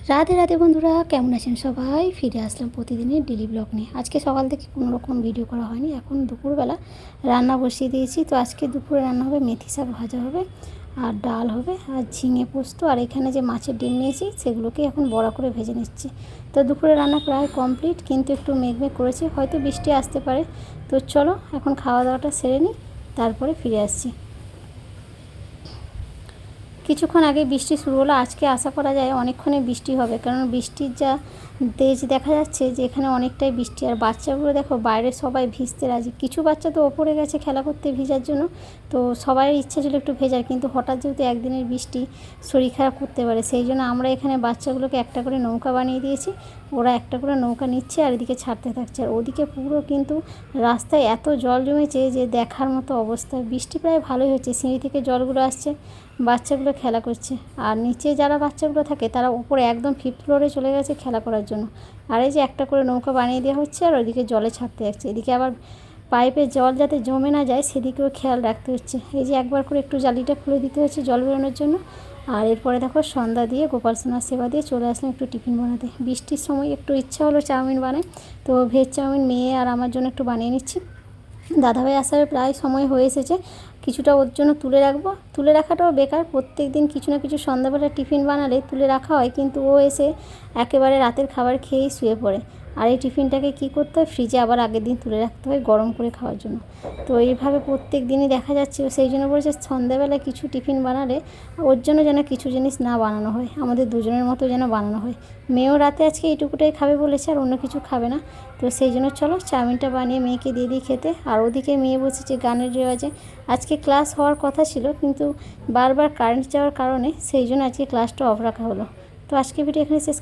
রাধে রাধে বন্ধুরা, কেমন আছেন সবাই? ফিরে আসলাম প্রতিদিনের ডেলি ব্লগ নিয়ে। আজকে সকাল থেকে কোনো রকম ভিডিও করা হয়নি। এখন দুপুরবেলা রান্না বসিয়ে দিয়েছি। তো আজকে দুপুরে রান্না হবে মেথি শাক ভাজা হবে, আর ডাল হবে, আর ঝিঙে পোস্ত, আর এখানে যে মাছের ডিম নিয়েছি সেগুলোকে এখন বড়া করে ভেজে নিচ্ছি। তো দুপুরে রান্না প্রায় কমপ্লিট, কিন্তু একটু মেঘ করেছে, হয়তো বৃষ্টি আসতে পারে। তো চলো এখন খাওয়া দাওয়াটা সেরে নিই, তারপরে ফিরে আসছি। কিছুক্ষণ আগে বৃষ্টি শুরু হলো। আজকে আশা করা যায় অনেকক্ষণই বৃষ্টি হবে, কারণ বৃষ্টির যা তেজ দেখা যাচ্ছে যে এখানে অনেকটাই বৃষ্টি। আর বাচ্চাগুলো দেখো বাইরে সবাই ভিজতে রাজি। কিছু বাচ্চা তো ওপরে গেছে খেলা করতে ভিজার জন্য, তো সবাই ইচ্ছা ছিল একটু ভেজার, কিন্তু হঠাৎ যেহেতু একদিনের বৃষ্টি শরীর খারাপ করতে পারে, সেই জন্য আমরা এখানে বাচ্চাগুলোকে একটা করে নৌকা বানিয়ে দিয়েছি। ওরা একটা করে নৌকা নিচ্ছে আর এদিকে ছাড়তে থাকছে। আর ওদিকে পুরো কিন্তু রাস্তায় এত জল জমেছে যে দেখার মতো অবস্থা। বৃষ্টি প্রায় ভালোই হচ্ছে, সিঁড়ি থেকে জলগুলো আসছে, বাচ্চাগুলো খেলা করছে। আর নিচে যারা বাচ্চাগুলো থাকে তারা উপরে একদম 5th ফ্লোরে চলে গেছে খেলা করার জন্য। আর এই যে একটা করে নৌকা বানিয়ে দেওয়া হচ্ছে, আর ওইদিকে জলে ছাড়তে যাচ্ছে। এদিকে আবার পাইপে জল যাতে জমে না যায় সেদিকেও খেয়াল রাখতে হচ্ছে। এই যে একবার করে একটু জালিটা খুলে দিতে হচ্ছে জল বেরোনোর জন্য। আর এরপরে দেখো সন্ধ্যা দিয়ে গোপাল সোনার সেবা দিয়ে চলে আসলাম একটু টিফিন বানাতে। বৃষ্টির সময় একটু ইচ্ছা হলো চাউমিন বানাই, তো ভেজ চাউমিন মেয়ে আর আমার জন্য একটু বানিয়ে নিচ্ছি। দাদাভাই আসার প্রায় সময় হয়ে এসেছে, কিছুটা ওর জন্য তুলে রাখবো। তুলে রাখাটাও বেকার, প্রত্যেক দিন কিছু না কিছু সন্ধ্যাবেলা টিফিন বানালে তুলে রাখা হয়, কিন্তু ও এসে একেবারে রাতের খাবার খেয়েই শুয়ে পড়ে। আর এই টিফিনটাকে কী করতে হয়, ফ্রিজে আবার আগের দিন তুলে রাখতে হয় গরম করে খাওয়ার জন্য। তো এইভাবে প্রত্যেক দিনই দেখা যাচ্ছে। সেই জন্য বলেছে সন্ধ্যাবেলায় কিছু টিফিন বানালে ওর জন্য যেন কিছু জিনিস না বানানো হয়, আমাদের দুজনের মতো যেন বানানো হয়। মেয়েও রাতে আজকে এইটুকুটাই খাবে বলেছে, আর অন্য কিছু খাবে না। তো সেই জন্য চলো চাউমিনটা বানিয়ে মেয়েকে দিয়ে দিই খেতে। আর ওদিকে মেয়ে বসেছে গানের রেওয়াজে। আজকে ক্লাস হওয়ার কথা ছিল, কিন্তু বারবার কারেন্ট যাওয়ার কারণে সেই জন্য আজকে ক্লাসটা অফ রাখা হলো। তো আজকে ভিডিও এখানে শেষ।